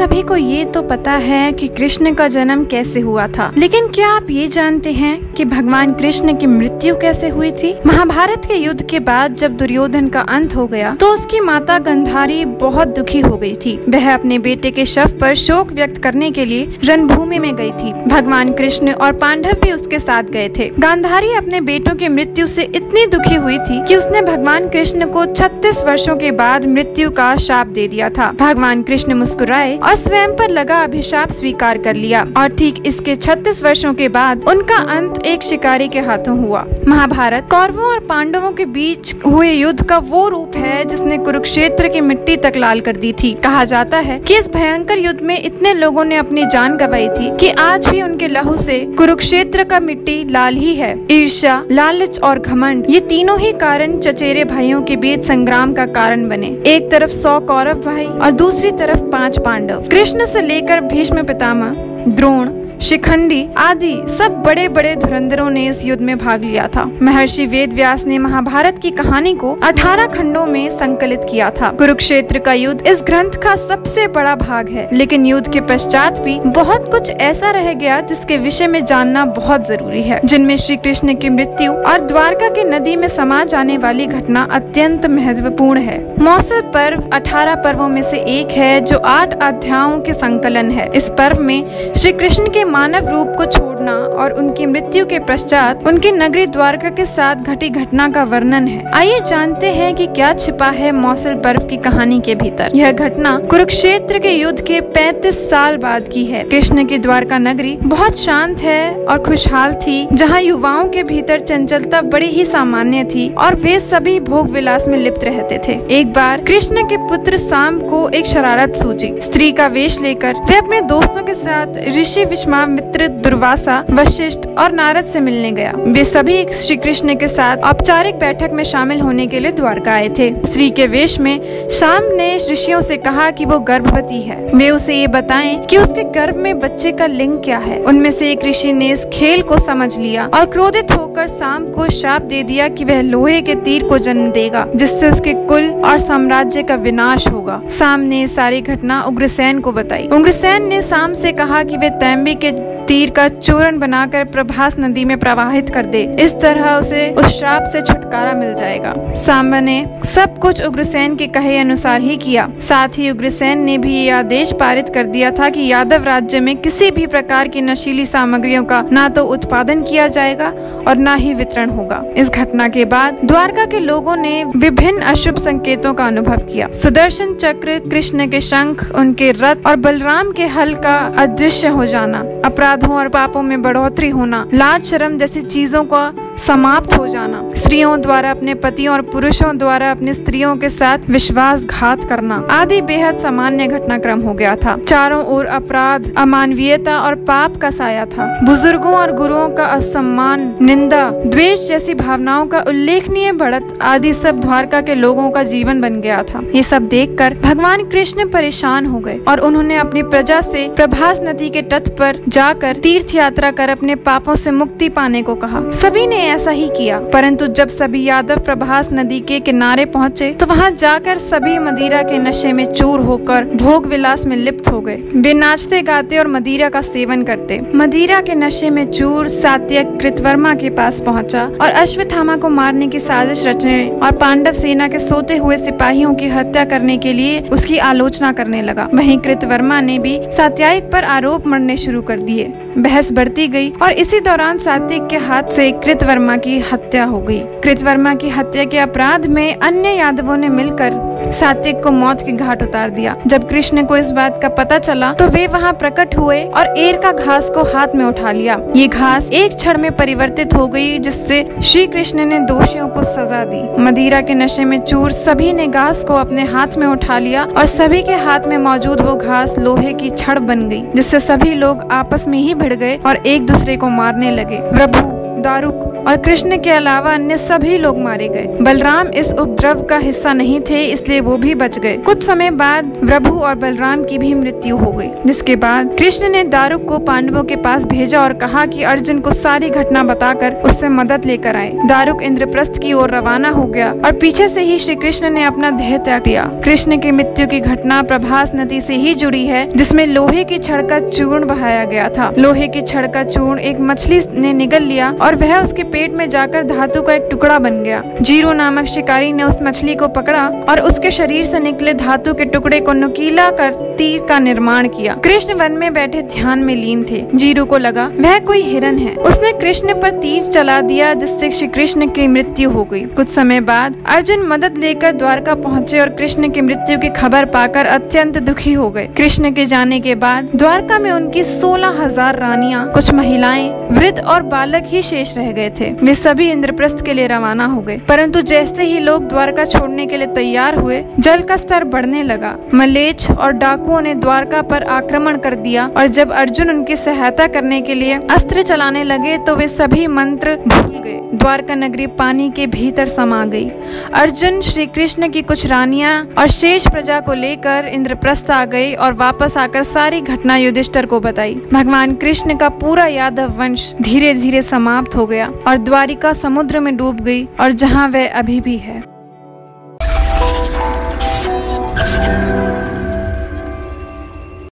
सभी को ये तो पता है कि कृष्ण का जन्म कैसे हुआ था, लेकिन क्या आप ये जानते हैं कि भगवान कृष्ण की मृत्यु कैसे हुई थी? महाभारत के युद्ध के बाद जब दुर्योधन का अंत हो गया तो उसकी माता गांधारी बहुत दुखी हो गई थी। वह अपने बेटे के शव पर शोक व्यक्त करने के लिए रणभूमि में गई थी। भगवान कृष्ण और पांडव भी उसके साथ गए थे। गांधारी अपने बेटों की मृत्यु से इतनी दुखी हुई थी कि उसने भगवान कृष्ण को 36 वर्षों के बाद मृत्यु का शाप दे दिया था। भगवान कृष्ण मुस्कुराए और स्वयं पर लगा अभिशाप स्वीकार कर लिया और ठीक इसके 36 वर्षों के बाद उनका अंत एक शिकारी के हाथों हुआ। महाभारत कौरवों और पांडवों के बीच हुए युद्ध का वो रूप है जिसने कुरुक्षेत्र की मिट्टी तक लाल कर दी थी। कहा जाता है कि इस भयंकर युद्ध में इतने लोगों ने अपनी जान गंवाई थी कि आज भी उनके लहू से कुरुक्षेत्र का मिट्टी लाल ही है। ईर्ष्या, लालच और घमंड, ये तीनों ही कारण चचेरे भाइयों के बीच संग्राम का कारण बने। एक तरफ 100 कौरव भाई और दूसरी तरफ 5 पांडव। कृष्ण से लेकर भीष्म पितामह, द्रोण, शिखंडी आदि सब बड़े बड़े धुरंधरों ने इस युद्ध में भाग लिया था। महर्षि वेद व्यास ने महाभारत की कहानी को 18 खंडों में संकलित किया था। कुरुक्षेत्र का युद्ध इस ग्रंथ का सबसे बड़ा भाग है, लेकिन युद्ध के पश्चात भी बहुत कुछ ऐसा रह गया जिसके विषय में जानना बहुत जरूरी है, जिनमें श्री कृष्ण की मृत्यु और द्वारका की नदी में समा जाने वाली घटना अत्यंत महत्वपूर्ण है। मौसल पर्व 18 पर्वों में से एक है जो 8 अध्यायों के संकलन है। इस पर्व में श्री कृष्ण के मानव रूप को छोड़ना और उनकी मृत्यु के पश्चात उनकी नगरी द्वारका के साथ घटी घटना का वर्णन है। आइए जानते हैं कि क्या छिपा है मौसल पर्व की कहानी के भीतर। यह घटना कुरुक्षेत्र के युद्ध के 35 साल बाद की है। कृष्ण की द्वारका नगरी बहुत शांत है और खुशहाल थी, जहाँ युवाओं के भीतर चंचलता बड़ी ही सामान्य थी और वे सभी भोग विलास में लिप्त रहते थे। एक बार कृष्ण के पुत्र साम को एक शरारत सूझी। स्त्री का वेश लेकर वे अपने दोस्तों के साथ ऋषि विश्वामित्र, दुर्वासा, वशिष्ठ और नारद से मिलने गया। वे सभी श्री कृष्ण के साथ औपचारिक बैठक में शामिल होने के लिए द्वारका आए थे। स्त्री के वेश में शाम ने ऋषियों से कहा कि वो गर्भवती है। वे उसे ये बताएं कि उसके गर्भ में बच्चे का लिंग क्या है। उनमें से एक ऋषि ने इस खेल को समझ लिया और क्रोधित होकर शाम को शाप दे दिया कि वह लोहे के तीर को जन्म देगा, जिससे उसके कुल और साम्राज्य का विनाश होगा। शाम ने सारी घटना उग्रसेन को बताई। उग्रसेन ने शाम से कहा कि वे तांबे के तीर का चूर्ण बनाकर प्रभास नदी में प्रवाहित कर दे। इस तरह उसे उस श्राप से छुटकारा मिल जाएगा। सांब ने सब कुछ उग्रसेन के कहे अनुसार ही किया। साथ ही उग्रसेन ने भी ये आदेश पारित कर दिया था कि यादव राज्य में किसी भी प्रकार की नशीली सामग्रियों का ना तो उत्पादन किया जाएगा और ना ही वितरण होगा। इस घटना के बाद द्वारका के लोगों ने विभिन्न अशुभ संकेतों का अनुभव किया। सुदर्शन चक्र, कृष्ण के शंख, उनके रथ और बलराम के हल का अदृश्य हो जाना, अपराधों और पापों में बढ़ोतरी होना, लाज शर्म जैसी चीजों का समाप्त हो जाना, स्त्रियों द्वारा अपने पतियों और पुरुषों द्वारा अपनी स्त्रियों के साथ विश्वासघात करना आदि बेहद सामान्य घटनाक्रम हो गया था। चारों ओर अपराध, अमानवीयता और पाप का साया था। बुजुर्गों और गुरुओं का असम्मान, निंदा, द्वेष जैसी भावनाओं का उल्लेखनीय बढ़त आदि सब द्वारका के लोगों का जीवन बन गया था। ये सब देखकर भगवान कृष्ण परेशान हो गए और उन्होंने अपनी प्रजा से प्रभास नदी के तट पर जाकर तीर्थ यात्रा कर अपने पापों से मुक्ति पाने को कहा। सभी ने ऐसा ही किया, परंतु जब सभी यादव प्रभास नदी के किनारे पहुँचे तो वहाँ जाकर सभी मदिरा के नशे में चूर होकर भोग विलास में लिप्त हो गए। वे नाचते गाते और मदिरा का सेवन करते। मदिरा के नशे में चूर सात्यक कृतवर्मा के पास पहुँचा और अश्वत्थामा को मारने की साजिश रचने और पांडव सेना के सोते हुए सिपाहियों की हत्या करने के लिए उसकी आलोचना करने लगा। वहीं कृतवर्मा ने भी सात्यायिक पर आरोप मढ़ने शुरू कर दिए। बहस बढ़ती गई और इसी दौरान सात्विक के हाथ से कृतवर्मा की हत्या हो गई। कृतवर्मा की हत्या के अपराध में अन्य यादवों ने मिलकर सात्विक को मौत के घाट उतार दिया। जब कृष्ण को इस बात का पता चला तो वे वहाँ प्रकट हुए और एर का घास को हाथ में उठा लिया। ये घास एक क्षण में परिवर्तित हो गई, जिससे श्री कृष्ण ने दोषियों को सजा दी। मदिरा के नशे में चूर सभी ने घास को अपने हाथ में उठा लिया और सभी के हाथ में मौजूद वो घास लोहे की छड़ बन गई, जिससे सभी लोग आपस में ही भिड़ गए और एक दूसरे को मारने लगे। प्रभु दारुक और कृष्ण के अलावा अन्य सभी लोग मारे गए। बलराम इस उपद्रव का हिस्सा नहीं थे, इसलिए वो भी बच गए। कुछ समय बाद प्रभु और बलराम की भी मृत्यु हो गई, जिसके बाद कृष्ण ने दारुक को पांडवों के पास भेजा और कहा कि अर्जुन को सारी घटना बताकर उससे मदद लेकर आए। दारुक इंद्रप्रस्थ की ओर रवाना हो गया और पीछे से ही श्री कृष्ण ने अपना देह त्याग दिया। कृष्ण की मृत्यु की घटना प्रभास नदी से ही जुड़ी है, जिसमें लोहे की छड़ का चूर्ण बहाया गया था। लोहे की छड़ का चूर्ण एक मछली ने निगल लिया और वह उसके पेट में जाकर धातु का एक टुकड़ा बन गया। जीरो नामक शिकारी ने उस मछली को पकड़ा और उसके शरीर से निकले धातु के टुकड़े को नुकीला कर तीर का निर्माण किया। कृष्ण वन में बैठे ध्यान में लीन थे। जीरो को लगा वह कोई हिरन है। उसने कृष्ण पर तीर चला दिया, जिससे श्री कृष्ण की मृत्यु हो गई। कुछ समय बाद अर्जुन मदद लेकर द्वारका पहुँचे और कृष्ण की मृत्यु की खबर पाकर अत्यंत दुखी हो गए। कृष्ण के जाने के बाद द्वारका में उनकी 16,000 रानियां, कुछ महिलाएं, वृद्ध और बालक ही शेष रह गए थे। वे सभी इंद्रप्रस्थ के लिए रवाना हो गए, परंतु जैसे ही लोग द्वारका छोड़ने के लिए तैयार हुए, जल का स्तर बढ़ने लगा। मलेच्छ और डाकुओं ने द्वारका पर आक्रमण कर दिया और जब अर्जुन उनकी सहायता करने के लिए अस्त्र चलाने लगे तो वे सभी मंत्र भूल गए। द्वारका नगरी पानी के भीतर समा गई। अर्जुन, श्री कृष्ण की कुछ रानियां और शेष प्रजा को लेकर इंद्रप्रस्थ आ गई और वापस आकर सारी घटना युधिष्ठिर को बताई। भगवान कृष्ण का पूरा यादव वंश धीरे धीरे समाप्त हो गया और द्वारिका समुद्र में डूब गई और जहाँ वह अभी भी है।